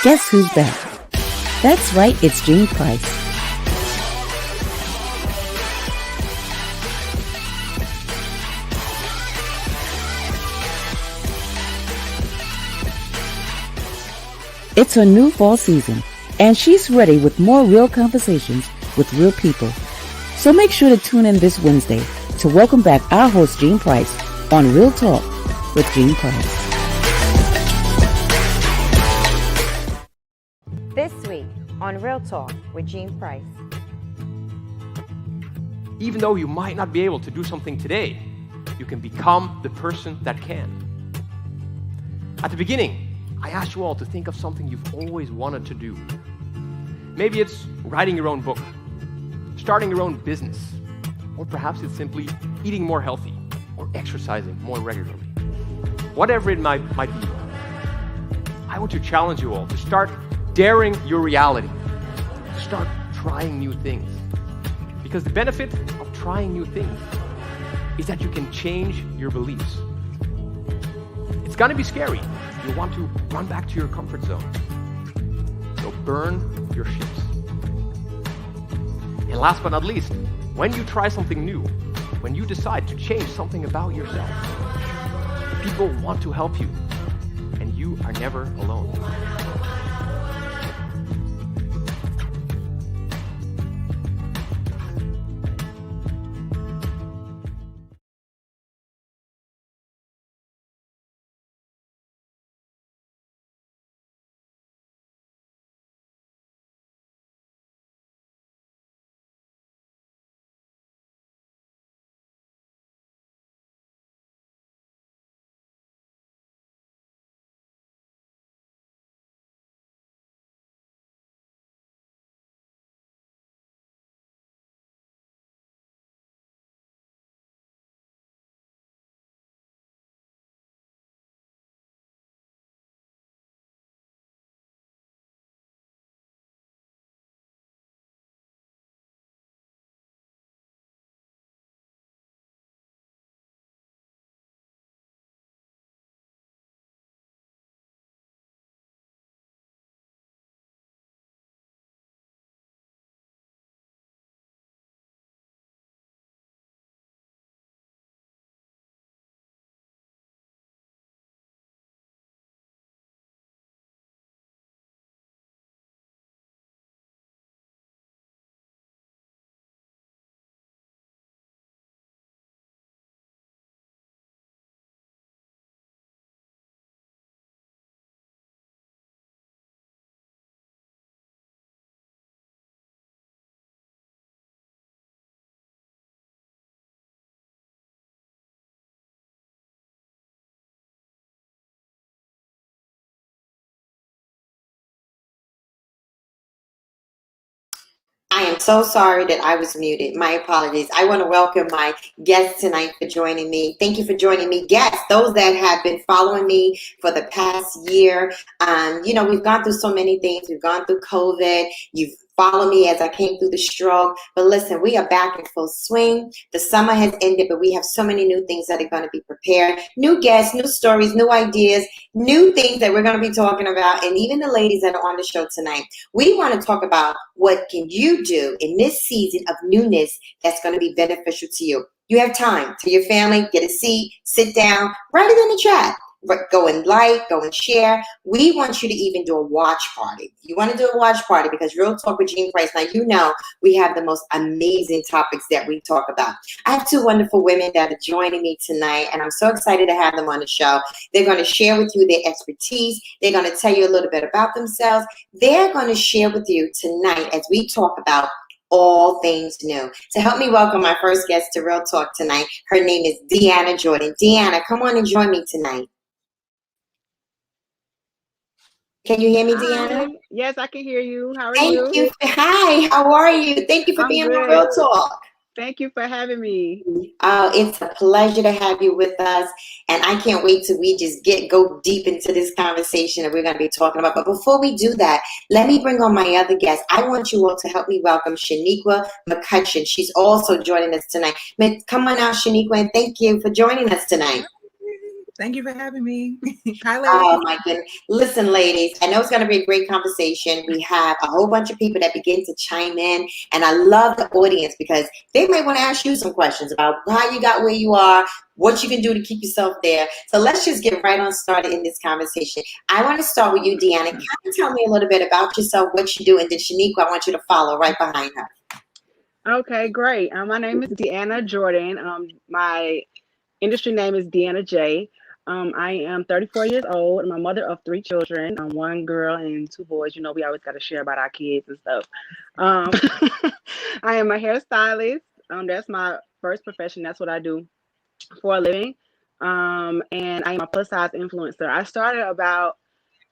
Guess who's back? That's right, it's Jean Price. It's her new fall season, and she's ready with more real conversations with real people. So make sure to tune in this Wednesday to welcome back our host, Jean Price, on Real Talk with Jean Price. This week on Real Talk with Jean Price. Even though you might not be able to do something today, you can become the person that can. At the beginning, I asked you all to think of something you've always wanted to do. Maybe it's writing your own book, starting your own business, or perhaps it's simply eating more healthy or exercising more regularly. Whatever it might be, I want to challenge you all to start daring your reality, to start trying new things. Because the benefit of trying new things is that you can change your beliefs. It's gonna be scary. You want to run back to your comfort zone. So burn your ships. And last but not least, when you try something new, when you decide to change something about yourself, people want to help you, and you are never alone. I am so sorry that I was muted. My apologies. I want to welcome my guests tonight for joining me. Thank you for joining me. Guests, those that have been following me for the past year. We've gone through so many things. We've gone through COVID. You've followed me as I came through the stroke. But listen, we are back in full swing. The summer has ended, but we have so many new things that are going to be prepared. New guests, new stories, new ideas, new things that we're going to be talking about. And even the ladies that are on the show tonight, we want to talk about what can you do in this season of newness that's going to be beneficial to you. You have time. Tell your family, get a seat, sit down, write it in the chat. Go and like, go and share. We want you to even do a watch party. You want to do a watch party because Real Talk with Jean Price. Now, we have the most amazing topics that we talk about. I have two wonderful women that are joining me tonight, and I'm so excited to have them on the show. They're going to share with you their expertise. They're going to tell you a little bit about themselves. They're going to share with you tonight as we talk about all things new. So help me welcome my first guest to Real Talk tonight. Her name is Deanna Jordan. Deanna, come on and join me tonight. Can you hear me, Deanna? Hi. Yes, I can hear you. How are Thank you? you. Hi, how are you? Thank you for I'm being good. on Real Talk. Thank you for having me. It's a pleasure to have you with us, and I can't wait till we just go deep into this conversation that we're going to be talking about. But before we do that, let me bring on my other guest. I want you all to help me welcome Shaniqua McCutcheon. She's also joining us tonight. Come on out, Shaniqua, and thank you for joining us tonight. Thank you for having me. Hi, Oh ladies. my goodness. Listen, ladies, I know it's going to be a great conversation. We have a whole bunch of people that begin to chime in, and I love the audience because they might want to ask you some questions about why you got where you are, what you can do to keep yourself there. So let's just get right on started in this conversation. I want to start with you, Deanna. Can you tell me a little bit about yourself, what you do, and then Shaniqua, I want you to follow right behind her. Okay, great. My name is Deanna Jordan. My industry name is Deanna J. I am 34 years old. I'm a mother of three children, one girl and two boys. You know, we always got to share about our kids and stuff. Um, I am a hairstylist. That's my first profession. That's what I do for a living. And I am a plus size influencer. I started about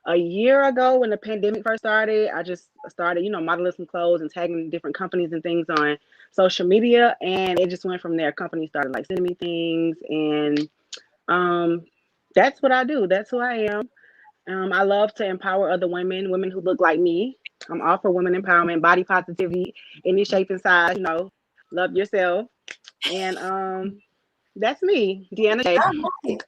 a year ago when the pandemic first started. I just started, modeling some clothes and tagging different companies and things on social media, and it just went from there. Companies started like sending me things, and um, that's what I do. That's who I am. I love to empower other women, women who look like me. I'm all for women empowerment, body positivity, any shape and size. Love yourself, and that's me, Deanna J. All right.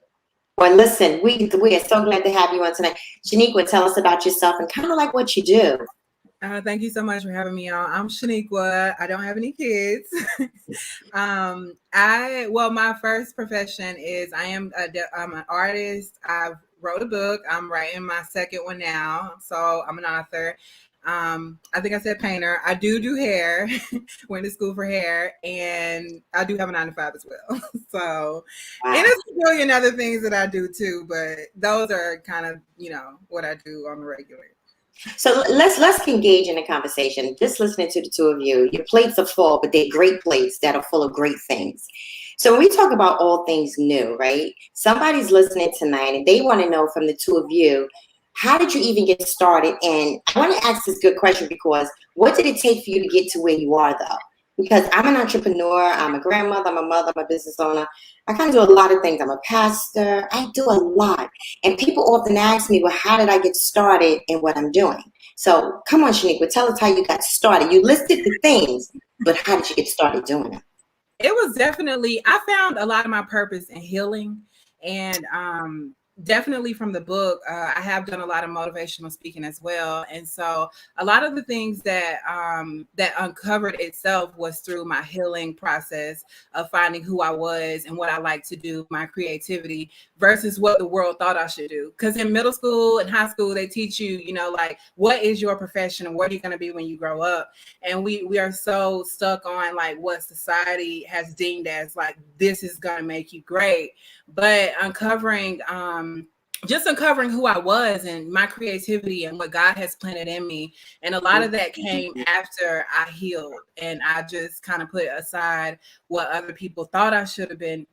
Well, listen, we are so glad to have you on tonight. Shaniqua, tell us about yourself and kind of like what you do. Thank you so much for having me on. I'm Shaniqua. I don't have any kids. My first profession is I'm an artist. I've wrote a book. I'm writing my second one now. So I'm an author. I think I said painter. I do hair. Went to school for hair, and I do have a 9-to-5 as well. So, Wow. and it's a million other things that I do too, but those are kind of, what I do on the regular. So let's engage in a conversation. Just listening to the two of you, your plates are full, but they're great plates that are full of great things. So when we talk about all things new, right? Somebody's listening tonight and they want to know from the two of you, how did you even get started? And I want to ask this good question because what did it take for you to get to where you are though? Because I'm an entrepreneur, I'm a grandmother, I'm a mother, I'm a business owner. I kind of do a lot of things. I'm a pastor. I do a lot. And people often ask me, well, how did I get started in what I'm doing? So come on, Shaniqua, tell us how you got started. You listed the things, but how did you get started doing it? It was definitely, I found a lot of my purpose in healing, and definitely from the book. I have done a lot of motivational speaking as well, and so a lot of the things that that uncovered itself was through my healing process of finding who I was and what I like to do, my creativity versus what the world thought I should do. Because in middle school and high school, they teach you, like what is your profession and what are you going to be when you grow up, and we are so stuck on like what society has deemed as like this is going to make you great. But uncovering who I was and my creativity and what God has planted in me. And a lot of that came after I healed, and I just kind of put aside what other people thought I should have been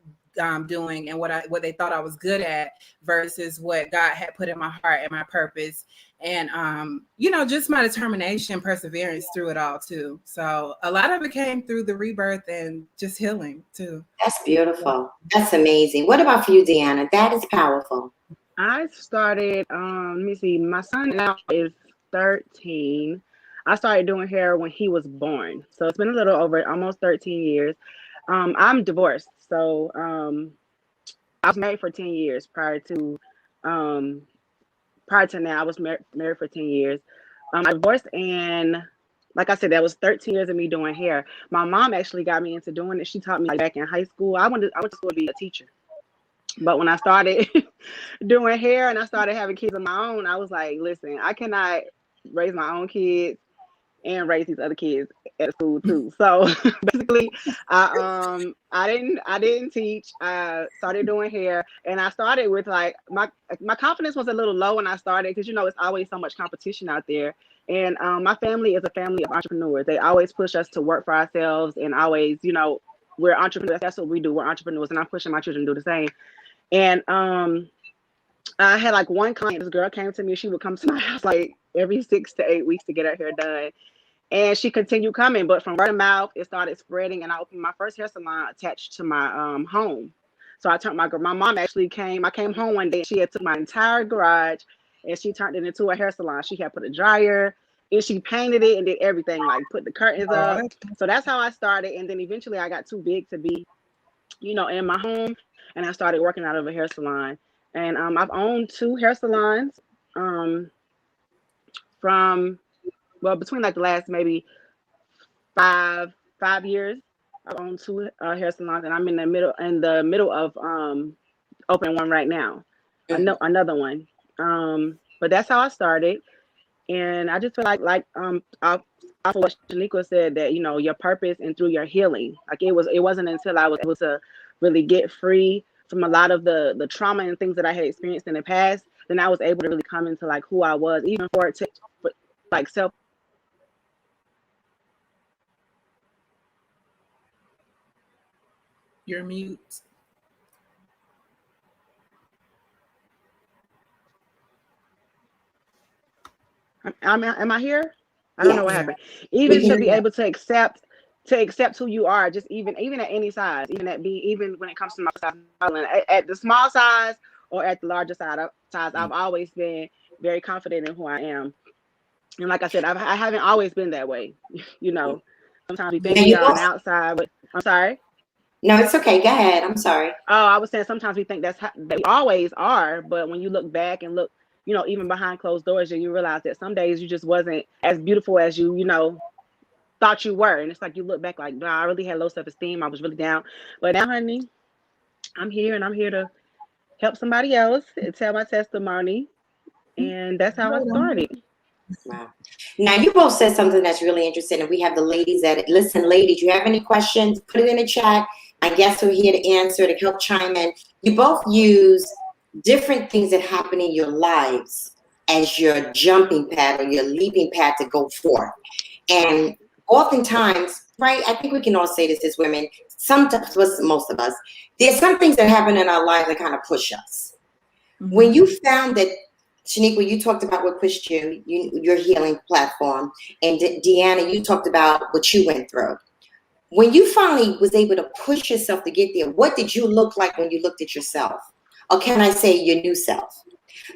doing and what they thought I was good at versus what God had put in my heart and my purpose. And just my determination, perseverance through it all too. So a lot of it came through the rebirth and just healing too. That's beautiful. That's amazing. What about for you, Deanna? That is powerful. I started, let me see, my son now is 13. I started doing hair when he was born. So it's been a little over almost 13 years. I'm divorced. So I was married for 10 years um, prior to now. I was married for 10 years. I divorced, and like I said, that was 13 years of me doing hair. My mom actually got me into doing it. She taught me like back in high school. I went to school to be a teacher. But when I started doing hair and I started having kids of my own, I was like, listen, I cannot raise my own kids and raise these other kids at school too. So basically, I didn't teach. I started doing hair, and I started with like my confidence was a little low when I started because it's always so much competition out there. And my family is a family of entrepreneurs. They always push us to work for ourselves, and always, we're entrepreneurs. That's what we do. We're entrepreneurs, and I'm pushing my children to do the same. And I had like one client. This girl came to me. She would come to my house like every 6 to 8 weeks to get her hair done. And she continued coming, but from word of mouth, it started spreading. And I opened my first hair salon attached to my home. So I turned my mom actually came. I came home one day and she had took my entire garage and she turned it into a hair salon. She had put a dryer and she painted it and did everything, like put the curtains up. So that's how I started. And then eventually I got too big to be, in my home, and I started working out of a hair salon. And I've owned 2 hair salons from, well, between like the last maybe five years. I've owned 2 hair salons, and I'm in the middle of opening one right now. Another one. But that's how I started. And I just feel off of what Shaniqua said, that your purpose and through your healing, like it wasn't until I was able to really get free from a lot of the trauma and things that I had experienced in the past, then I was able to really come into like who I was, even for like self. You're mute. Am I here? I don't know what Yes, Yeah. happened. we Even to hear be you. able to accept who you are, just even at any size, even when it comes to my size, at the small size or at the larger size, I've always been very confident in who I am. And like I said, I haven't always been that way. you know, Sometimes we think And we you are on the also, outside, but I'm sorry. no, it's okay. Go ahead. I'm sorry. Oh, I was saying sometimes we think that we always are, but when you look back and look, even behind closed doors, you realize that some days you just wasn't as beautiful as you thought you were. And it's like you look back like, nah, I really had low self-esteem. I was really down. But now, honey, I'm here and I'm here to help somebody else and tell my testimony. And that's how I Right on. started. Wow. Now, you both said something that's really interesting, and we have the ladies that listen. Ladies, you have any questions? Put it in the chat. I guess we're here to answer, to help chime in. You both use different things that happen in your lives as your jumping pad or your leaping pad to go forth. And oftentimes, right, I think we can all say this as women, sometimes, most of us, there's some things that happen in our lives that kind of push us. When you found that, Shaniqua, you talked about what pushed your healing platform, and Deanna, you talked about what you went through. When you finally was able to push yourself to get there, what did you look like when you looked at yourself? Or can I say your new self?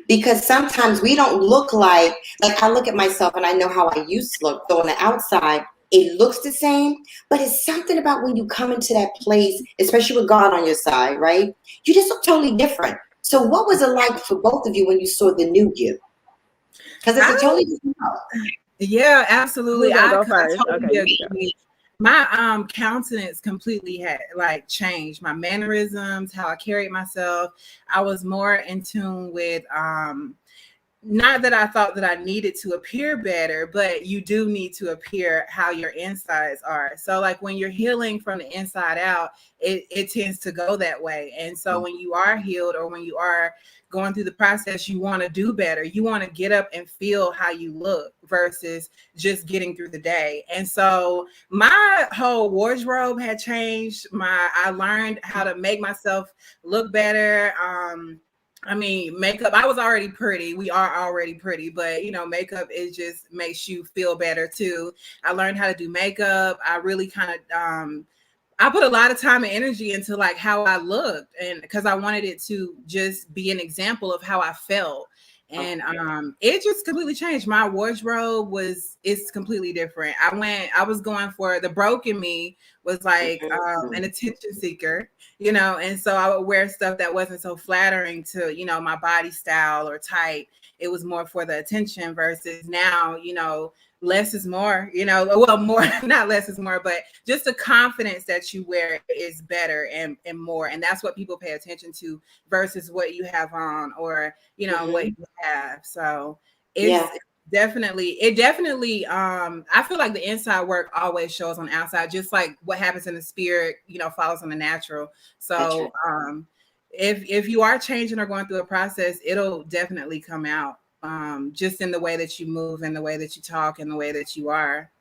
Because sometimes we don't look like I look at myself and I know how I used to look. Though on the outside, it looks the same, but it's something about when you come into that place, especially with God on your side, right? You just look totally different. So what was it like for both of you when you saw the new you? Because it's a I totally different look. Yeah, absolutely. Who's gonna I, go 'cause I first? Okay, totally you can go. agree. My countenance completely had like changed. My mannerisms, how I carried myself. I was more in tune with not that I thought that I needed to appear better, but you do need to appear how your insides are. So like when you're healing from the inside out, it tends to go that way. And so when you are healed or when you are going through the process, you want to do better. You want to get up and feel how you look versus just getting through the day. And so my whole wardrobe had changed. I learned how to make myself look better. I mean, makeup, I was already pretty. We are already pretty, but makeup, it just makes you feel better too. I learned how to do makeup. I really kind of I put a lot of time and energy into like how I looked, and because I wanted it to just be an example of how I felt. And it just completely changed. My wardrobe it's completely different. I was going for the broken me was like an attention seeker, and so I would wear stuff that wasn't so flattering to, my body style or type. It was more for the attention versus now, less is more, well, more, not less is more, but just the confidence that you wear is better and more. And that's what people pay attention to versus what you have on or, what you have. So Yeah. it definitely I feel like the inside work always shows on the outside, just like what happens in the spirit, follows on the natural. So if you are changing or going through a process, it'll definitely come out just in the way that you move and the way that you talk and the way that you are.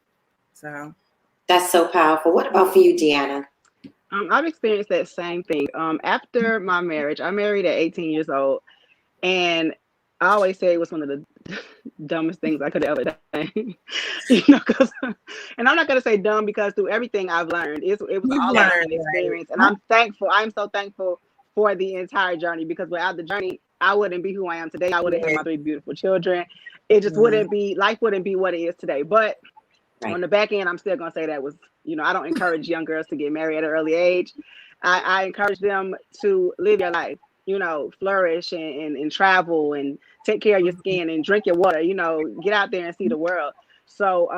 So That's so powerful. What about for you, Deanna? I've experienced that same thing. After my marriage, I married at 18 years old, and I always say it was one of the dumbest things I could have ever done. 'Cause, and I'm not gonna say dumb because through everything I've learned, it was you've all a learned, learning experience, and I'm thankful. I'm so thankful for the entire journey because without the journey, I wouldn't be who I am today. I wouldn't have my 3 beautiful children. It just wouldn't be life wouldn't be what it is today. But on the back end, I'm still gonna say that was, I don't encourage young girls to get married at an early age. I encourage them to live your life. flourish and travel and take care of your skin and drink your water, get out there and see the world. So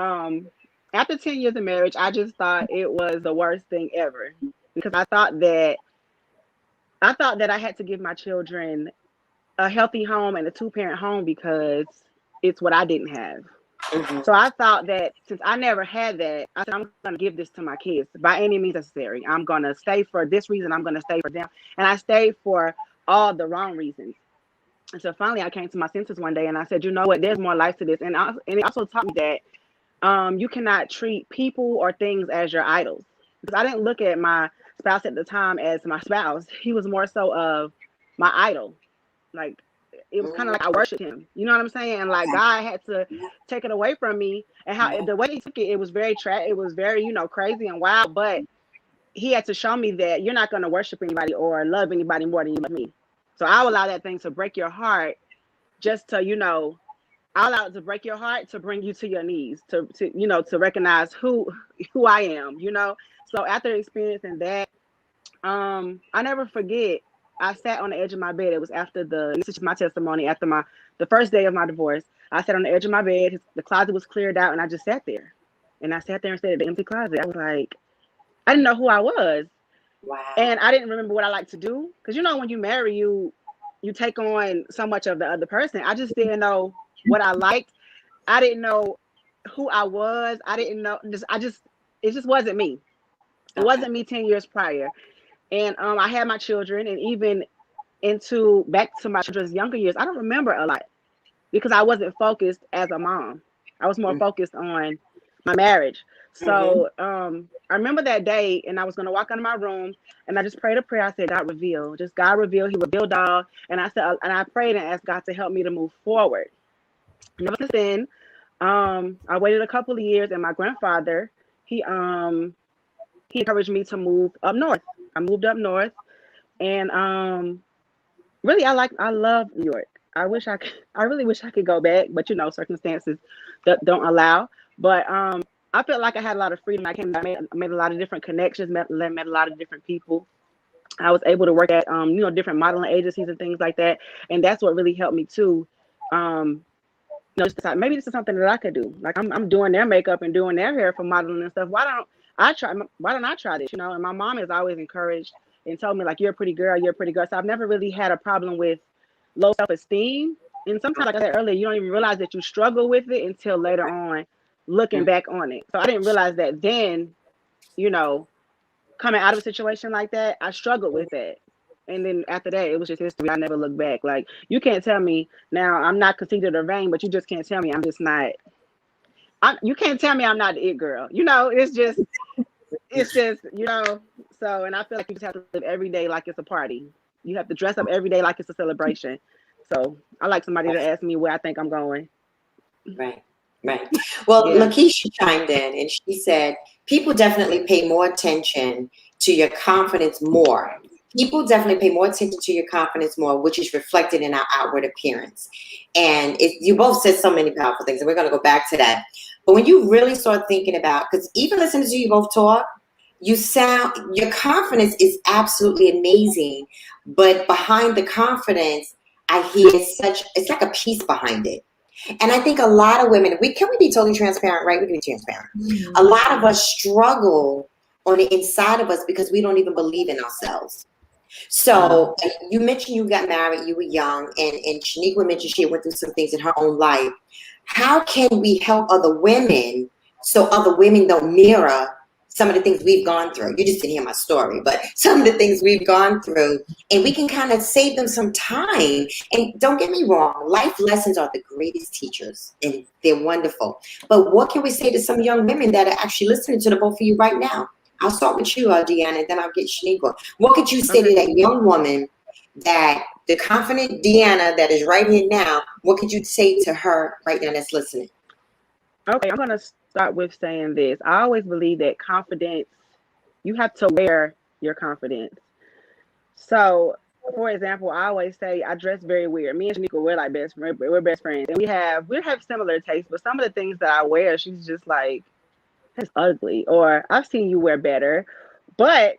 after 10 years of marriage, I just thought it was the worst thing ever, because I thought that I had to give my children a healthy home and a two-parent home because it's what I didn't have. Mhm. So I thought that since I never had that, I said, I'm going to give this to my kids by any means necessary. I'm going to stay for this reason. I'm going to stay for them. And I stayed for all the wrong reasons. And so finally I came to my senses one day and I said, you know what, there's more life to this. And it also taught me that you cannot treat people or things as your idols. Because I didn't look at my spouse at the time as my spouse. He was more so of my idol. Like, it was kind of like I worshiped him. You know what I'm saying? And like God had to take it away from me. And how the way he took it, it was very it was very, crazy and wild. But he had to show me that you're not going to worship anybody or love anybody more than you love me. So I'll allow that thing to break your heart, just to, I'll allow it to break your heart to bring you to your knees, to recognize who I am, So after experiencing that, I never forget, I sat on the edge of my bed. It was after this is my testimony, after the first day of my divorce. I sat on the edge of my bed. The closet was cleared out, and I just sat there. And I sat there and stared at the empty closet. I was like, I didn't know who I was. Wow. And I didn't remember what I like to do. Because, when you marry, you take on so much of the other person. I just didn't know what I liked. I didn't know who I was. I didn't know. It just wasn't me. It wasn't me 10 years prior. And I had my children, and even back to my children's younger years, I don't remember a lot because I wasn't focused as a mom. I was more focused on my marriage. So I remember that day, and I was going to walk into my room, and I just prayed a prayer. I said, God reveal, just God reveal. He revealed all. And I said, and I prayed and asked God to help me to move forward. And ever since then, I waited a couple of years, and my grandfather, he encouraged me to move up north. I moved up north, and really, I love New York. I really wish I could go back, but circumstances that don't allow. But I felt like I had a lot of freedom. I made a lot of different connections, met a lot of different people. I was able to work at different modeling agencies and things like that, and that's what really helped me too. Just decide, maybe this is something that I could do. Like I'm doing their makeup and doing their hair for modeling and stuff. Why don't I try this? And my mom has always encouraged and told me, like, you're a pretty girl. So I've never really had a problem with low self-esteem. And sometimes, like I said earlier, you don't even realize that you struggle with it until later on, looking back on it. So I didn't realize that then, coming out of a situation like that, I struggled with that. And then after that, it was just history. I never looked back. Like, you can't tell me now I'm not conceited or vain, but you just can't tell me I'm just not. You can't tell me I'm not the it girl. It's just, So, and I feel like you just have to live every day like it's a party. You have to dress up every day like it's a celebration. So I like somebody to ask me where I think I'm going. Right. Well, Yeah. Lakeisha chimed in and she said, people definitely pay more attention to your confidence more. People definitely pay more attention to your confidence more, which is reflected in our outward appearance. And you both said so many powerful things, and we're going to go back to that. But when you really start thinking about, because even listening to you both talk, your confidence is absolutely amazing. But behind the confidence, I hear it's like a peace behind it. And I think a lot of women, can we be totally transparent, right? We can be transparent. Mm-hmm. A lot of us struggle on the inside of us because we don't even believe in ourselves. So you mentioned you got married, you were young, and Shaniqua mentioned she went through some things in her own life. How can we help other women so other women don't mirror some of the things we've gone through? You just didn't hear my story, but some of the things we've gone through, and we can kind of save them some time. And don't get me wrong, life lessons are the greatest teachers, and they're wonderful. But what can we say to some young women that are actually listening to the both of you right now? I'll start with you, Deanna, and then I'll get Shaniqua. What could you say to that young woman, that the confident Deanna that is right here now, what could you say to her right now that's listening? Okay, I'm going to start with saying this. I always believe that confidence, you have to wear your confidence. So, for example, I always say I dress very weird. Me and Shaniqua, we're like best friends. We're best friends, and we have similar tastes. But some of the things that I wear, she's just like, that's ugly, or I've seen you wear better. But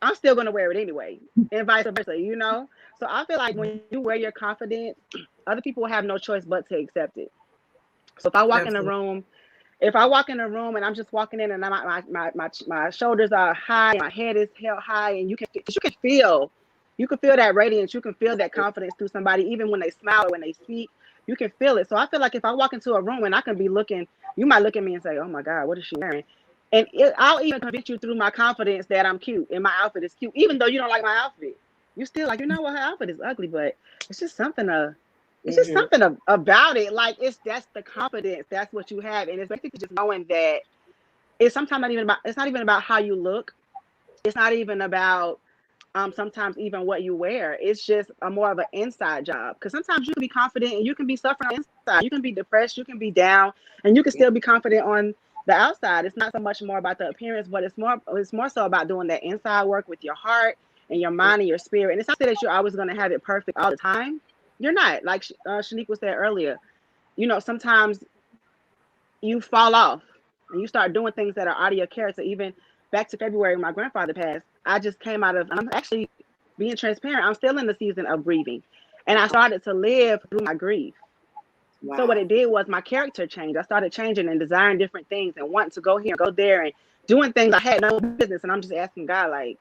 I'm still going to wear it anyway, and vice versa, you know? So I feel like when you wear your confidence, other people will have no choice but to accept it. So if I walk in a Absolutely. room, and I'm just walking in and my shoulders are high, my head is held high, and you can feel that radiance, you can feel that confidence through somebody, even when they smile or when they speak, you can feel it. So I feel like if I walk into a room and I can be looking, you might look at me and say, "Oh my God, what is she wearing?" And I'll even convince you through my confidence that I'm cute and my outfit is cute, even though you don't like my outfit. You still like, you know what, her outfit is ugly, but it's just something about it. Like that's the confidence. That's what you have, and it's basically just knowing that it's sometimes not even about. It's not even about how you look. It's not even about sometimes even what you wear. It's just a more of an inside job. Because sometimes you can be confident and you can be suffering on the inside. You can be depressed. You can be down, and you can still be confident on the outside. It's not so much more about the appearance, but it's more so about doing that inside work with your heart and your mind and your spirit. And it's not that you're always going to have it perfect all the time. You're not. Like Shaniqua said earlier, you know, sometimes you fall off and you start doing things that are out of your character. Even back to February, when my grandfather passed, I just came out of, and I'm actually being transparent, I'm still in the season of grieving. And I started to live through my grief. Wow. So what it did was my character changed. I started changing and desiring different things and wanting to go here and go there and doing things I had no business. And I'm just asking God, like,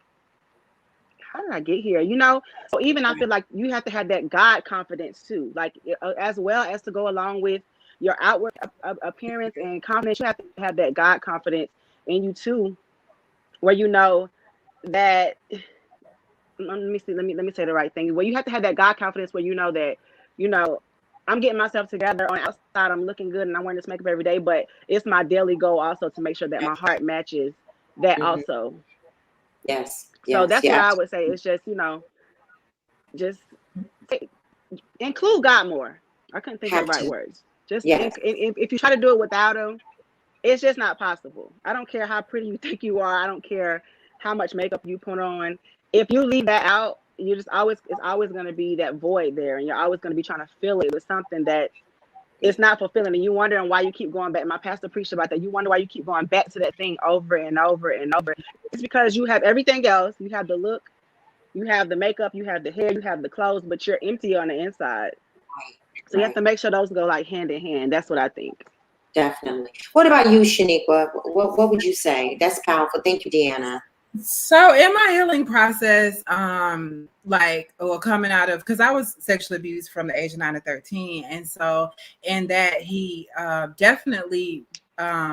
how did I get here? You know? So even I feel like you have to have that God confidence too, like as well as to go along with your outward appearance and confidence. You have to have that God confidence in you too, where you know that. Let me see. Let me say the right thing. Well, you have to have that God confidence where you know that, you know, I'm getting myself together on the outside. I'm looking good and I'm wearing this makeup every day. But it's my daily goal also to make sure that my heart matches that Mhm. also. Yes, So yes, that's what yeah, I would say. It's just, you know, just include God more. I couldn't think of the have right to. words. Just Yes, if you try to do it without him, it's just not possible. I don't care how pretty you think you are. I don't care how much makeup you put on. If you leave that out, you just always it's always going to be that void there, and you're always going to be trying to fill it with something that it's not fulfilling, and you wondering why you keep going back. My pastor preached about that. You wonder why you keep going back to that thing over and over and over. It's because you have everything else. You have the look, you have the makeup, you have the hair, you have the clothes, but you're empty on the inside. right, So you have right, to make sure those go like hand in hand. That's what I think. definitely. What about you, Shaniqua? What would you say? That's powerful. Thank you, Deanna. So in my healing process, coming out of, because I was sexually abused from the age of 9 to 13, and so in that he definitely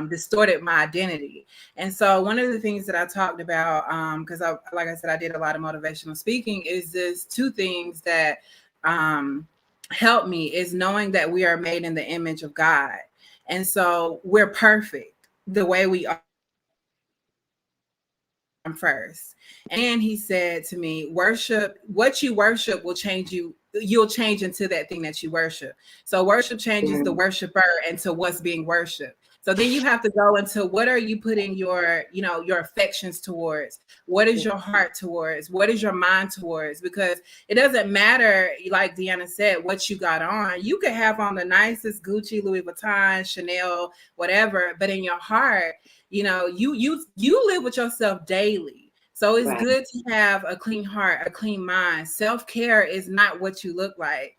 distorted my identity. And so one of the things that I talked about, because like I said, I did a lot of motivational speaking, is this two things that help me is knowing that we are made in the image of God, and so we're perfect the way we are first. And he said to me, worship, what you worship will change you. You'll change into that thing that you worship. So worship changes the worshiper into what's being worshiped. So then you have to go into what are you putting your, your affections towards? What is your heart towards? What is your mind towards? Because it doesn't matter, like Deanna said, what you got on. You could have on the nicest Gucci, Louis Vuitton, Chanel, whatever, but in your heart, you live with yourself daily. So it's Right. good to have a clean heart, a clean mind. Self-care is not what you look like.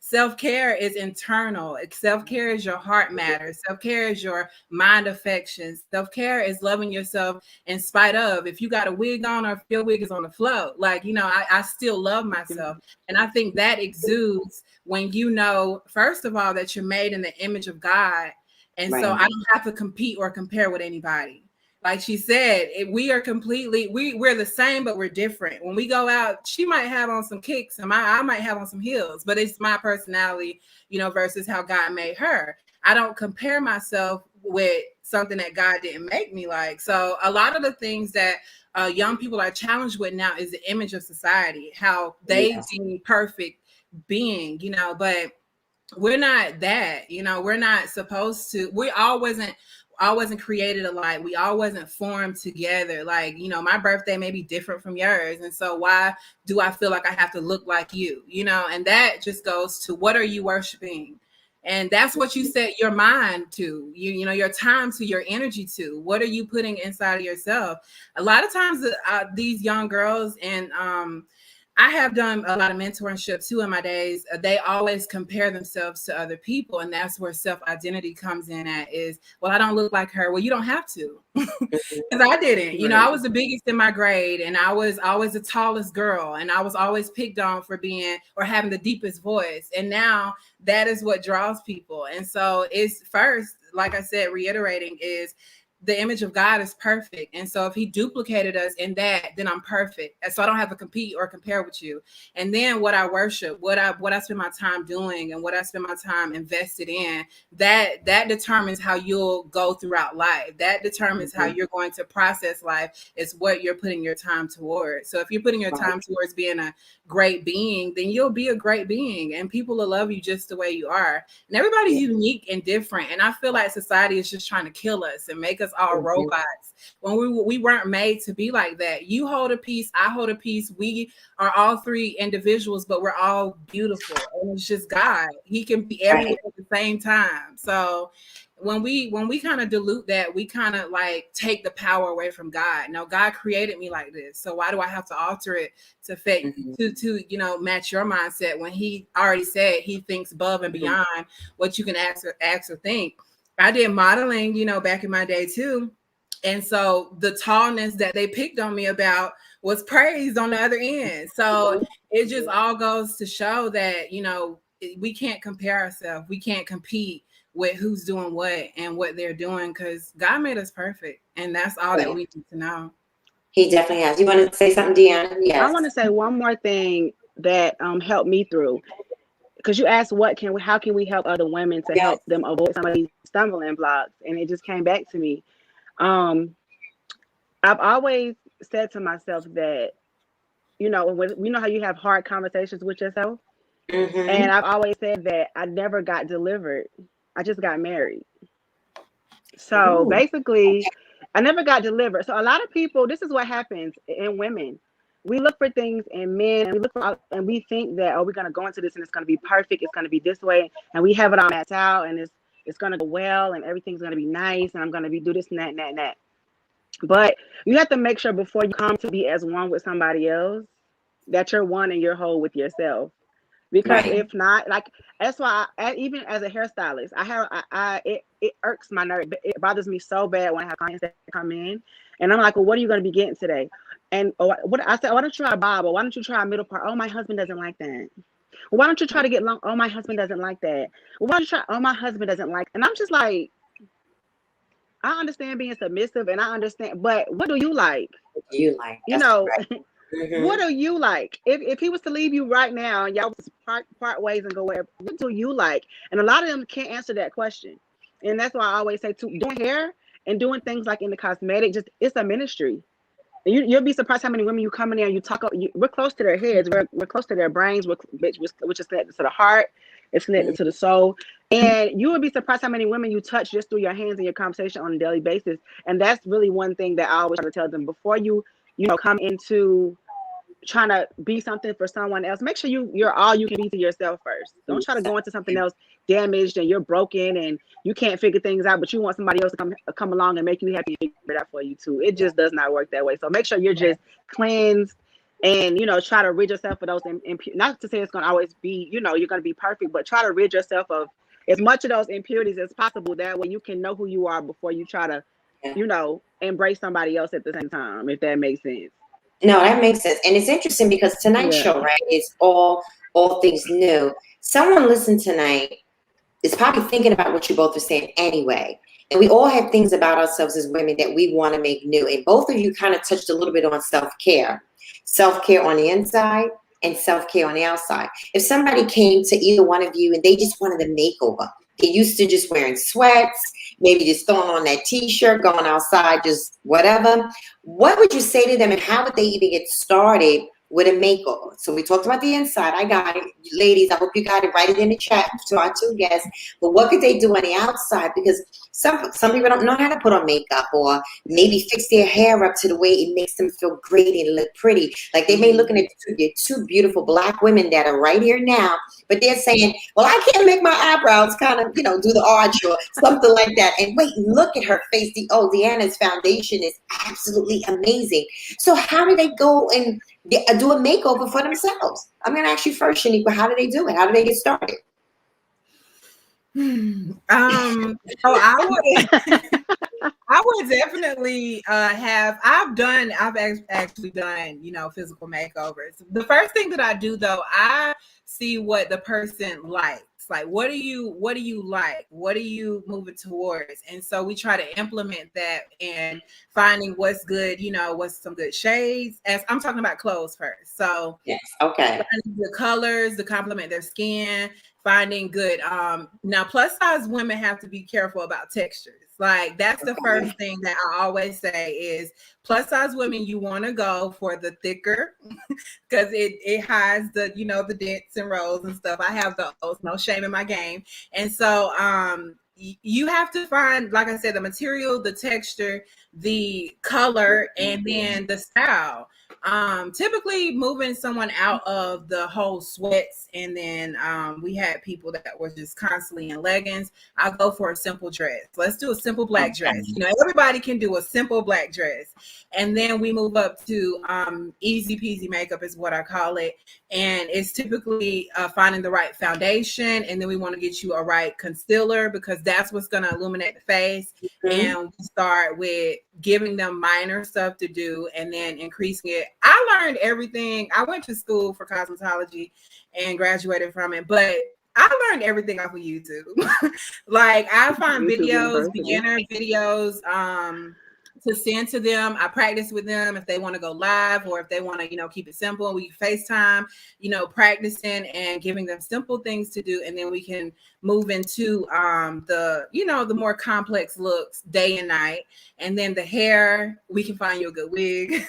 Self-care is internal. Self-care is your heart matter. Self-care is your mind affections. Self-care is loving yourself in spite of if you got a wig on or if your wig is on the floor. Like, I still love myself. And I think that exudes when you know, first of all, that you're made in the image of God. And so Right. I don't have to compete or compare with anybody. Like she said, we are completely, we're the same, but we're different. When we go out, she might have on some kicks and I might have on some heels, but it's my personality, versus how God made her. I don't compare myself with something that God didn't make me like. So a lot of the things that young people are challenged with now is the image of society, how they deem perfect being, but we're not that, we're not supposed to, we all wasn't created alike. We all wasn't formed together. Like, my birthday may be different from yours. And so why do I feel like I have to look like you? And that just goes to what are you worshiping? And that's what you set your mind to, you know, your time to, your energy to. What are you putting inside of yourself? A lot of times these young girls, and I have done a lot of mentorship too in my days. They always compare themselves to other people. And that's where self-identity comes in at is, well, I don't look like her. Well, you don't have to. Because I didn't. You know, I was the biggest in my grade, and I was always the tallest girl, and I was always picked on for being or having the deepest voice. And now that is what draws people. And so it's first, like I said, reiterating is the image of God is perfect. And so if he duplicated us in that, then I'm perfect. And so I don't have to compete or compare with you. And then what I worship, what I spend my time doing and what I spend my time invested in, that determines how you'll go throughout life. That determines how you're going to process life, is what you're putting your time towards. So if you're putting your time towards being a great being, then you'll be a great being, and people will love you just the way you are. And everybody's unique and different. And I feel like society is just trying to kill us and make us all robots when we weren't made to be like that. You hold a piece, I hold a piece. We are all three individuals, but we're all beautiful. And it's just God. He can be everywhere at the same time. So when we kind of dilute that, we kind of like take the power away from God. Now, God created me like this, so why do I have to alter it to fit to you know, match your mindset, when he already said he thinks above and beyond what you can ask or think. I did modeling, you know, back in my day too. And so the tallness that they picked on me about was praised on the other end. So it just all goes to show that, you know, we can't compare ourselves. We can't compete with who's doing what and what they're doing, because God made us perfect. And that's all that we need to know. He definitely has. You want to say something, Deanna? Yes. I want to say one more thing that helped me through, because you asked how can we help other women to help them avoid some of these stumbling blocks, and it just came back to me. I've always said to myself that, you know how you have hard conversations with yourself, and I've always said that I never got delivered. I just got married. So basically, I never got delivered. So a lot of people, this is what happens in women. We look for things in men, and we think that, oh, we're going to go into this and it's going to be perfect. It's going to be this way. And we have it all mapped out, and it's going to go well, and everything's going to be nice, and I'm going to do this and that and that and that. But you have to make sure before you come to be as one with somebody else, that you're one and you're whole with yourself. Because if not, like, that's why even as a hairstylist, it irks my nerve. It bothers me so bad when I have clients that come in, and I'm like, well, what are you going to be getting today? And what I said, why don't you try a bob, or why don't you try a middle part? Oh, my husband doesn't like that. Well, why don't you try to get long? Oh, my husband doesn't like that. Well, why don't you try? Oh, my husband doesn't like. And I'm just like, I understand being submissive, and I understand, but what do you like? What do you like? You know. What do you like? If he was to leave you right now and y'all was part ways and go wherever, what do you like? And a lot of them can't answer that question. And that's why I always say, doing hair and doing things like in the cosmetic, just it's a ministry. And you'll be surprised how many women you come in there and you talk. We're close to their heads. We're close to their brains, which is connected to the heart. It's connected to the soul. And you would be surprised how many women you touch just through your hands and your conversation on a daily basis. And that's really one thing that I always try to tell them before you come into trying to be something for someone else. Make sure you're all you can be to yourself first. Don't try to go into something else damaged and you're broken and you can't figure things out, but you want somebody else to come along and make you happy and figure it out for you too. It just does not work that way. So make sure you're just cleansed and try to rid yourself of those not to say it's going to always be you're going to be perfect, but try to rid yourself of as much of those impurities as possible. That way you can know who you are before you try to embrace somebody else at the same time, if that makes sense. No, that makes sense. And it's interesting because tonight's show, right, is all things new. Someone listening tonight is probably thinking about what you both are saying anyway. And we all have things about ourselves as women that we want to make new. And both of you kind of touched a little bit on self-care. Self-care on the inside and self-care on the outside. If somebody came to either one of you and they just wanted a makeover, they're used to just wearing sweats, maybe just throwing on that t-shirt, going outside, just whatever. What would you say to them, and how would they even get started with a makeover. So we talked about the inside. I got it. Ladies, I hope you got it. Write it in the chat to our two guests. But what could they do on the outside? Because some people don't know how to put on makeup, or maybe fix their hair up to the way it makes them feel great and look pretty. Like they may looking at two beautiful Black women that are right here now, but they're saying, well, I can't make my eyebrows kind of, do the arch or something like that. And wait, look at her face. Deanna's foundation is absolutely amazing. So how do they go and do a makeover for themselves? I'm going to ask you first, Shaniqua, how do they do it? How do they get started? So I would definitely I've actually done, physical makeovers. The first thing that I do though, I see what the person likes. Like, what do you like? What are you moving towards? And so we try to implement that and finding what's good, what's some good shades. As I'm talking about clothes first. So yes, okay. Finding the colors to complement their skin, finding good. Now plus size women have to be careful about textures. Like that's the first thing that I always say is plus size women, you want to go for the thicker because it hides the, the dents and rolls and stuff. I have those, no shame in my game. And so you have to find, like I said, the material, the texture, the color, and then the style. Typically moving someone out of the whole sweats, and then we had people that were just constantly in leggings. I'll go for a simple dress. Let's do a simple black dress. Everybody can do a simple black dress. And then we move up to easy peasy makeup is what I call it. And it's typically finding the right foundation. And then we want to get you a right concealer because that's what's going to illuminate the face. And we start with giving them minor stuff to do and then increasing it. I learned everything. I went to school for cosmetology and graduated from it, but I learned everything off of YouTube. Like I find videos, beginner videos, to send to them. I practice with them if they want to go live or if they want to, keep it simple. We FaceTime, practicing and giving them simple things to do. And then we can move into the more complex looks day and night. And then the hair, we can find you a good wig.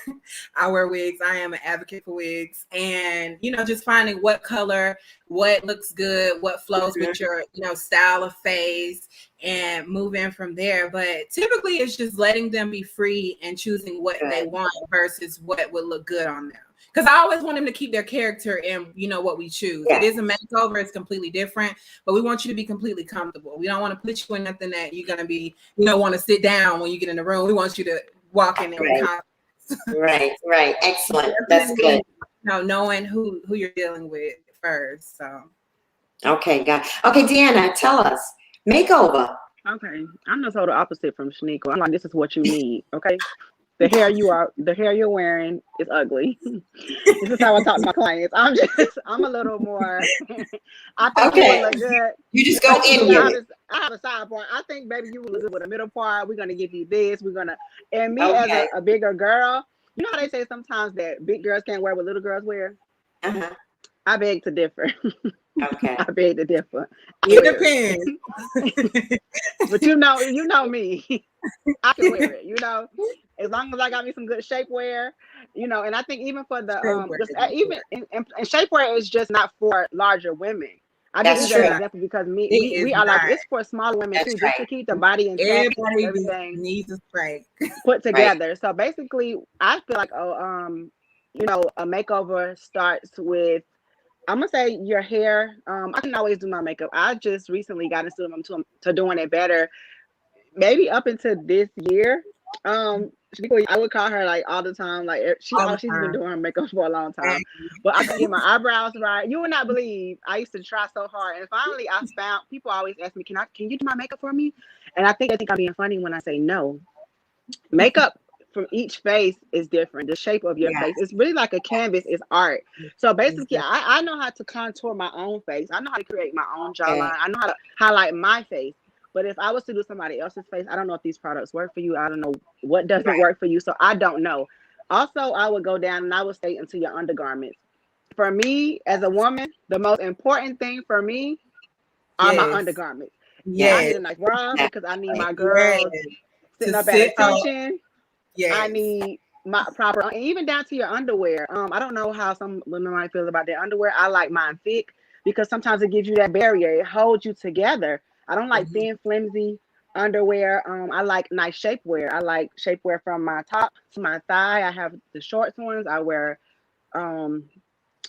I wear wigs. I am an advocate for wigs. And, just finding what color, what looks good, what flows with your, style of face, and move in from there. But typically it's just letting them be free and choosing what they want versus what would look good on them. Because I always want them to keep their character in, what we choose. It is a makeover. It's completely different, but we want you to be completely comfortable. We don't want to put you in nothing that you're going to be, want to sit down when you get in the room. We want you to walk in there with confidence. Right. Excellent. That's good. Knowing who you're dealing with first. So. Okay, Deanna, tell us. Makeover. Okay, I'm the total opposite from Shaniqua. I'm like, this is what you need. Okay, the hair you're wearing is ugly. This is how I talk to my clients. I'm a little more. I think you look good. You just go in here. I have a side part. I think, baby, you will look good with a middle part. We're gonna give you this. And me as a bigger girl. You know how they say sometimes that big girls can't wear what little girls wear. I beg to differ. Okay. I beg to differ. It depends. But you know me. I can wear it, as long as I got me some good shapewear, and I think even for the even and shapewear is just not for larger women. I just use that example because we are like, it's for smaller women too, just to keep the body in check. Everything needs a spray put together. So basically I feel like a makeover starts with, I'm gonna say, your hair. I can always do my makeup. I just recently got into doing it better. Maybe up into this year. I would call her like all the time. Like she's been doing her makeup for a long time. But I can get my eyebrows right. You would not believe. I used to try so hard, and finally I found, people always ask me, "Can you do my makeup for me?" And I think I'm being funny when I say no. Makeup from each face is different. The shape of your face, it's really like a canvas. It's art. So basically, I know how to contour my own face. I know how to create my own jawline. I know how to highlight my face. But if I was to do somebody else's face, I don't know if these products work for you. I don't know what doesn't work for you. So I don't know. Also, I would go down and I would stay into your undergarments. For me, as a woman, the most important thing for me are my undergarments. I need a nice bra because I need my girls sitting up at attention. I need my proper, and even down to your underwear. I don't know how some women might feel about their underwear. I like mine thick because sometimes it gives you that barrier. It holds you together. I don't like Mhm. thin, flimsy underwear. I like nice shapewear. I like shapewear from my top to my thigh. I have the shorts ones. Um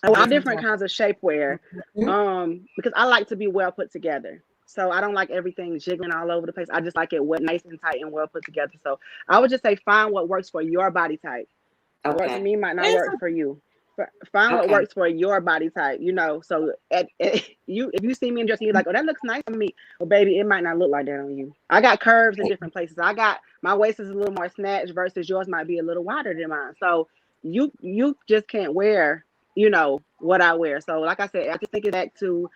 I wear all Different different type. kinds of shapewear. Mhm. Because I like to be well put together. So I don't like everything jiggling all over the place. I just like it nice and tight and well put together. So I would just say find what works for your body type. What works for Okay. me might not It's work for you. Find what Okay. works for your body type. So you, if you see me in dress and you're like, oh, that looks nice on me. Well, baby, it might not look like that on you. I got curves in different places. I got my waist is a little more snatched versus yours might be a little wider than mine. So you just can't wear, what I wear. So like I said, I just think it back to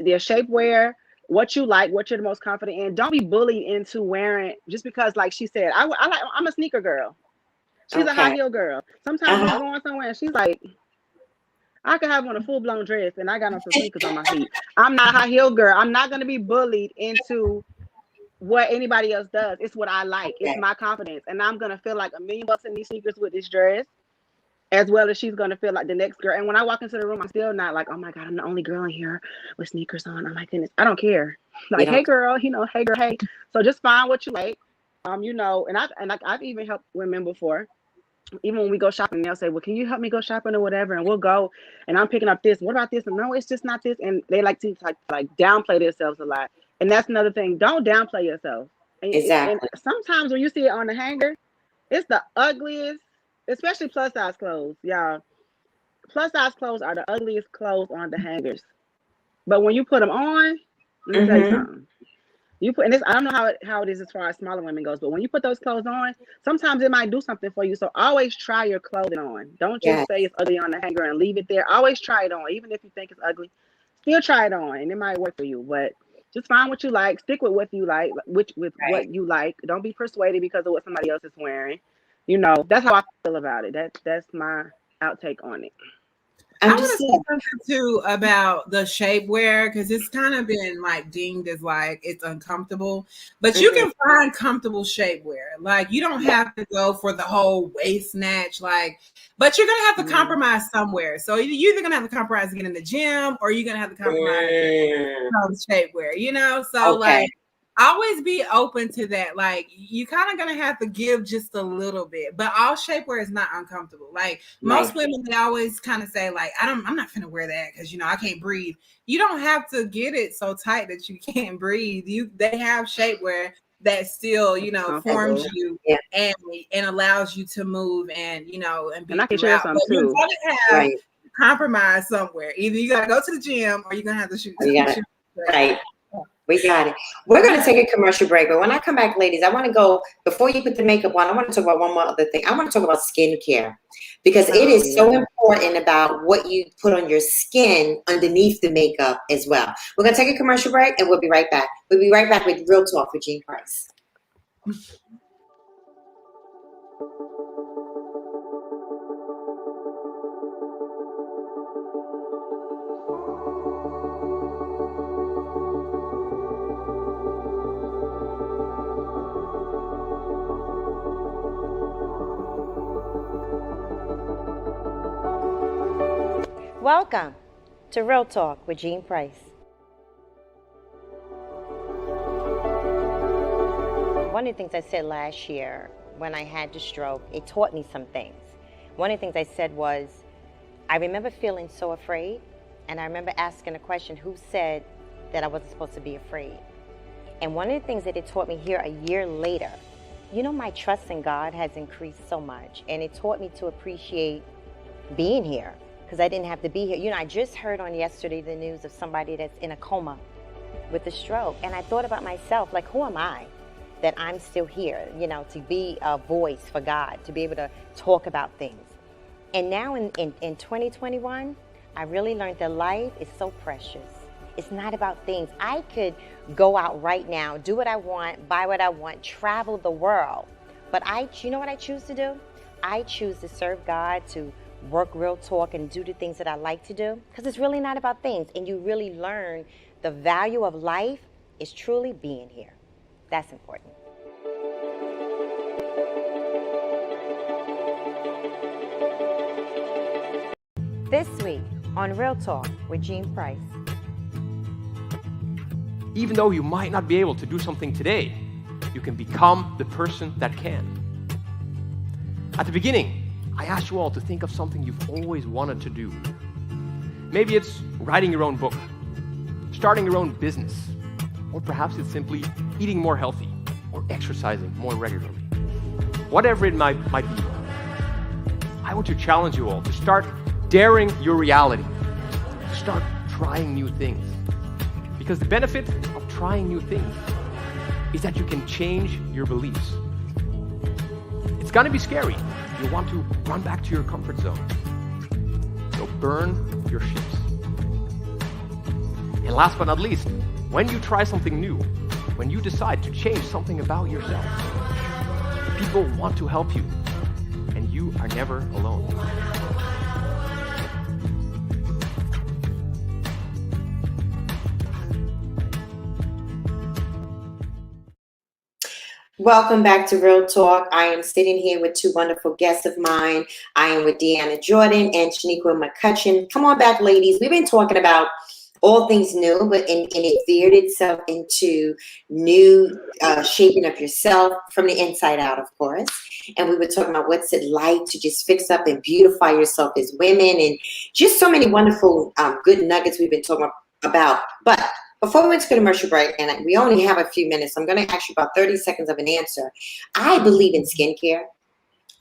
their shapewear, what you like, what you're the most confident in. Don't be bullied into wearing just because, like she said, I'm a sneaker girl. She's a high Okay. heel girl. Sometimes we'll be Uh-huh. going somewhere and she's like, I could have on a full blown dress and I got on some sneakers on my feet. I'm not a high heel girl. I'm not going to be bullied into what anybody else does. It's what I like. It's Okay. my confidence. And I'm going to feel like $1,000,000 in these sneakers with this dress, as well as she's going to feel like the next girl. And when I walk into the room, I'm still not like, oh my God, I'm the only girl in here with sneakers on. Oh my goodness. I don't care. You Like, hey don't. girl, hey girl, hey. So just find what you like. I've even helped women before. Even when we go shopping, they'll say, well, can you help me go shopping or whatever? And we'll go and I'm picking up this. What about this? And no, it's just not this. And they like to like downplay themselves a lot. And that's another thing. Don't downplay yourself. And Exactly. sometimes when you see it on the hanger, it's the ugliest, especially plus size clothes, y'all. Plus size clothes are the ugliest clothes on the hangers. But when you put them on, let me tell you Mm-hmm. something. And this, I don't know how it is as far as smaller women goes, but when you put those clothes on, sometimes it might do something for you. So always try your clothing on. Don't just Yes. say it's ugly on the hanger and leave it there. Always try it on, even if you think it's ugly. Still try it on, and it might work for you. But just find what you like, stick with what you like, which with Right. what you like. Don't be persuaded because of what somebody else is wearing. That's how I feel about it. That's my outtake on it. I want to say Understood. something too about the shapewear because it's kind of been like deemed as like it's uncomfortable, but you Mm-hmm. can find comfortable shapewear. Like you don't Yeah. have to go for the whole waist snatch, but you're gonna have to Mm. compromise somewhere. So you're either gonna have to compromise to get in the gym, or you're gonna have to compromise Mm. some shapewear. So Okay. like always be open to that. Like you kind of gonna have to give just a little bit, but all shapewear is not uncomfortable. Like most Right. women, they always kind of say, like, I'm not gonna wear that because I can't breathe. You don't have to get it so tight that you can't breathe. They have shapewear that still, That's forms comfortable. you Yeah. and allows you to move and And be I can share throughout. some But you're too. gonna have Right. compromise somewhere. Either you gotta go to the gym or you're gonna have to shoot. You got it. shoot Right. We got it. We're going to take a commercial break, but when I come back, ladies, I want to go, before you put the makeup on, I want to talk about one more other thing. I want to talk about skincare because it Oh is so yeah. important about what you put on your skin underneath the makeup as well. We're going to take a commercial break and we'll be right back. We'll be right back with Real Talk with Jean Price. Welcome to Real Talk with Jean Price. One of the things I said last year when I had the stroke, it taught me some things. One of the things I said was, I remember feeling so afraid, and I remember asking a question, who said that I wasn't supposed to be afraid? And one of the things that it taught me here a year later, my trust in God has increased so much, and it taught me to appreciate being here because I didn't have to be here. I just heard on yesterday the news of somebody that's in a coma with a stroke, and I thought about myself, like, who am I that I'm still here, to be a voice for God, to be able to talk about things. And now in 2021, I really learned that life is so precious. It's not about things. I could go out right now, do what I want, buy what I want, travel the world. But you know what I choose to do? I choose to serve God, to work Real Talk and do the things that I like to do, because it's really not about things. And you really learn the value of life is truly being here. That's important. This week on Real Talk with Jean Price. Even though you might not be able to do something today, you can become the person that can. At the beginning, I asked you all to think of something you've always wanted to do. Maybe it's writing your own book, starting your own business, or perhaps it's simply eating more healthy or exercising more regularly. Whatever it might be, I want to challenge you all to start daring your reality, to start trying new things. Because the benefit of trying new things is that you can change your beliefs. It's gonna be scary. You want to run back to your comfort zone. So burn your ships. And last but not least, when you try something new, when you decide to change something about yourself, people want to help you, and you are never alone. Welcome back to Real Talk. I am sitting here with two wonderful guests of mine. I am with Deanna Jordan and Shaniqua McCutcheon. Come on back, ladies. We've been talking about all things new, but and it veered itself into new shaping of yourself from the inside out, of course. And we were talking about what's it like to just fix up and beautify yourself as women, and just so many wonderful good nuggets we've been talking about. But before we went to commercial break, and we only have a few minutes, I'm going to ask you about 30 seconds of an answer. I believe in skincare.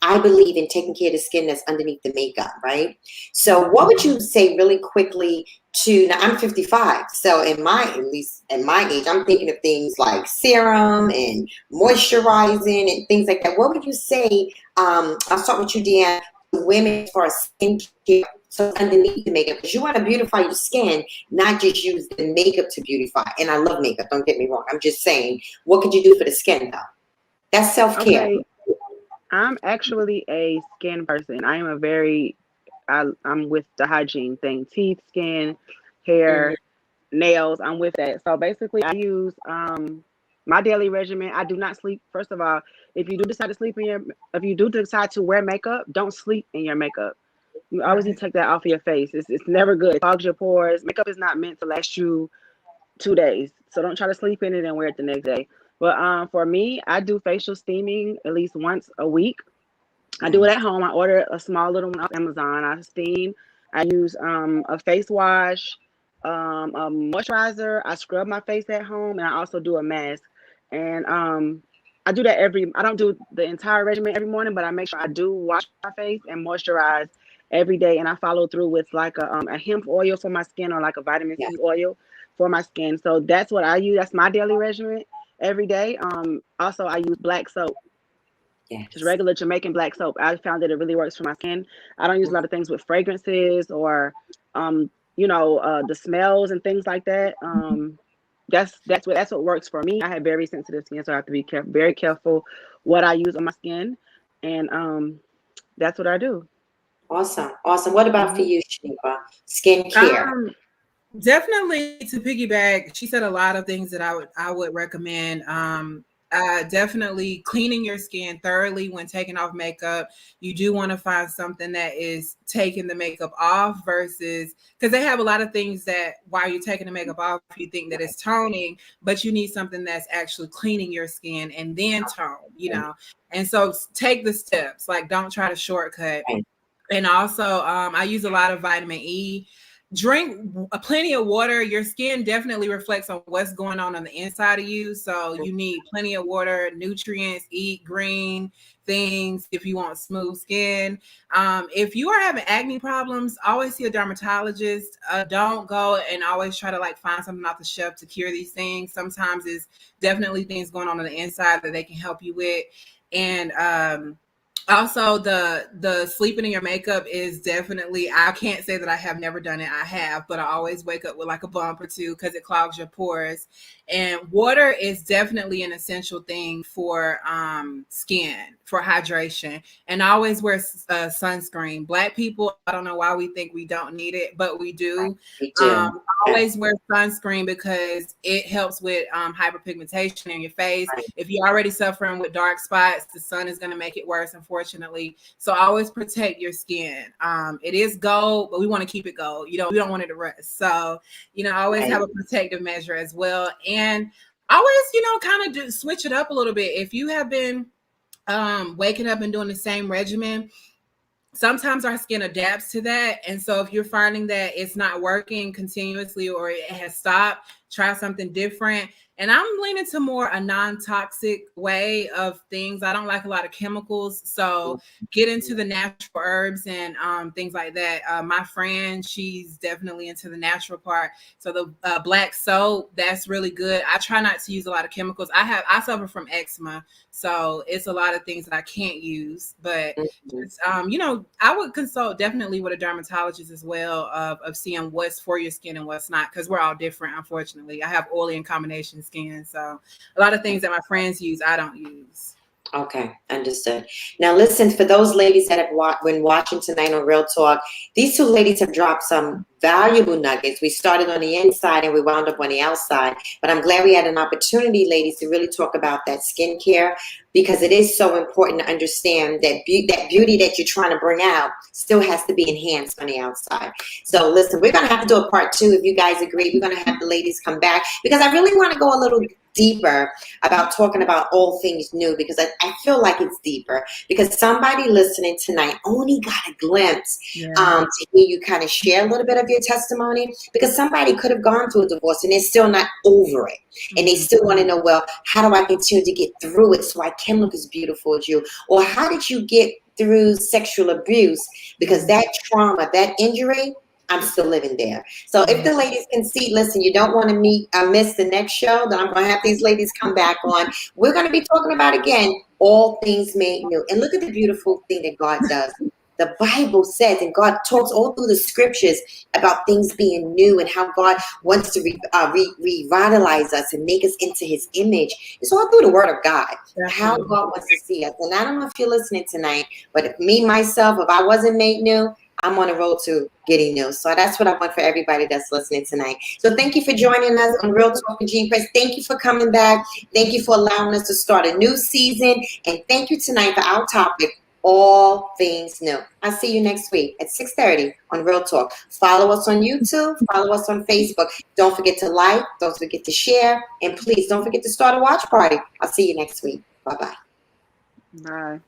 I believe in taking care of the skin that's underneath the makeup, right? So what would you say really quickly to, now I'm 55, so at least at my age, I'm thinking of things like serum and moisturizing and things like that. What would you say, I'll start with you, Deanne, women as far as skincare, so underneath the makeup, because you want to beautify your skin, not just use the makeup to beautify. And I love makeup, don't get me wrong. I'm just saying, what could you do for the skin, though? That's self-care. Okay. I'm actually a skin person. I am I'm with the hygiene thing, teeth, skin, hair, nails. I'm with that. So basically I use my daily regimen. I do not sleep. First of all, if you do decide to wear makeup, don't sleep in your makeup. You always need to take that off of your face. It's never good. It clogs your pores. Makeup is not meant to last you 2 days. So don't try to sleep in it and wear it the next day. But for me, I do facial steaming at least once a week. I do it at home. I order a small little one off Amazon. I steam. I use a face wash, a moisturizer. I scrub my face at home, and I also do a mask. And I do that I don't do the entire regimen every morning, but I make sure I do wash my face and moisturize every day. And I follow through with like a hemp oil for my skin, or like a vitamin C oil for my skin. So that's what I use. That's my daily regimen every day. Also, I use black soap. Just regular Jamaican black soap. I found that it really works for my skin. I don't use a lot of things with fragrances or, the smells and things like that. That's what works for me. I have very sensitive skin, so I have to be very careful what I use on my skin, and that's what I do. Awesome. What about for you, Shaniqua? Skincare. Definitely, to piggyback, she said a lot of things that I would recommend. Definitely cleaning your skin thoroughly when taking off makeup. You do want to find something that is taking the makeup off, versus, because they have a lot of things that while you're taking the makeup off, you think that it's toning, but you need something that's actually cleaning your skin and then tone, And so take the steps, like don't try to shortcut. And also, I use a lot of vitamin E. Drink plenty of water. Your skin definitely reflects on what's going on the inside of you. So you need plenty of water, nutrients, eat green things if you want smooth skin. If you are having acne problems, always see a dermatologist. Don't go and always try to find something off the shelf to cure these things. Sometimes it's definitely things going on the inside that they can help you with. And also, the sleeping in your makeup is definitely, I can't say that I have never done it. I have, but I always wake up with a bump or two because it clogs your pores. And water is definitely an essential thing for skin, for hydration. And I always wear sunscreen. Black people, I don't know why we think we don't need it, but we do. Always wear sunscreen because it helps with hyperpigmentation in your face. If you're already suffering with dark spots, the sun is going to make it worse, unfortunately. unfortunately. So always protect your skin. It is gold, but we want to keep it gold. We don't want it to rust. So, always have a protective measure as well. And always, kind of switch it up a little bit. If you have been waking up and doing the same regimen, sometimes our skin adapts to that. And so if you're finding that it's not working continuously or it has stopped, try something different. And I'm leaning to more a non-toxic way of things. I don't like a lot of chemicals. So get into the natural herbs and things like that. My friend, she's definitely into the natural part. So the black soap, that's really good. I try not to use a lot of chemicals. I suffer from eczema. So it's a lot of things that I can't use. But, it's, I would consult definitely with a dermatologist as well of seeing what's for your skin and what's not, because we're all different, unfortunately. I have oily and combination skin. So a lot of things that my friends use, I don't use. Okay, understood. Now listen, for those ladies that have been watching tonight on Real Talk, these two ladies have dropped some valuable nuggets. We started on the inside and we wound up on the outside, but I'm glad we had an opportunity, ladies, to really talk about that skincare, because it is so important to understand that beauty that you're trying to bring out still has to be enhanced on the outside. So listen, we're going to have to do a part 2 if you guys agree. We're going to have the ladies come back, because I really want to go a little deeper about talking about all things new, because I feel like it's deeper, because somebody listening tonight only got a glimpse to hear you kind of share a little bit of your testimony, because somebody could have gone through a divorce and they're still not over it, and they still want to know, well, how do I continue to get through it so I can look as beautiful as you? Or how did you get through sexual abuse? Because that trauma, that injury, I'm still living there. So if the ladies can see, listen, you don't want to miss the next show, then I'm going to have these ladies come back on. We're going to be talking about, again, all things made new. And look at the beautiful thing that God does. The Bible says, and God talks all through the scriptures about things being new and how God wants to revitalize us and make us into his image. It's all through the word of God, how God wants to see us. And I don't know if you're listening tonight, but if I wasn't made new, I'm on the road to getting new. So that's what I want for everybody that's listening tonight. So thank you for joining us on Real Talk with Jean Price. Thank you for coming back. Thank you for allowing us to start a new season. And thank you tonight for our topic, all things new. I'll see you next week at 6:30 on Real Talk. Follow us on YouTube. Follow us on Facebook. Don't forget to like. Don't forget to share. And please don't forget to start a watch party. I'll see you next week. Bye-bye. Bye.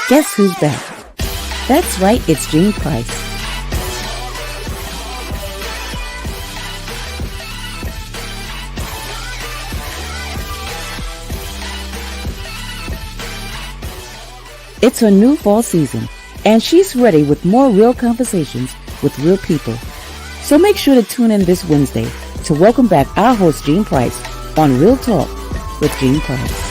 Guess who's back? That's right, it's Jean Price. It's her new fall season, and she's ready with more real conversations with real people. So make sure to tune in this Wednesday to welcome back our host, Jean Price, on Real Talk with Jean Price.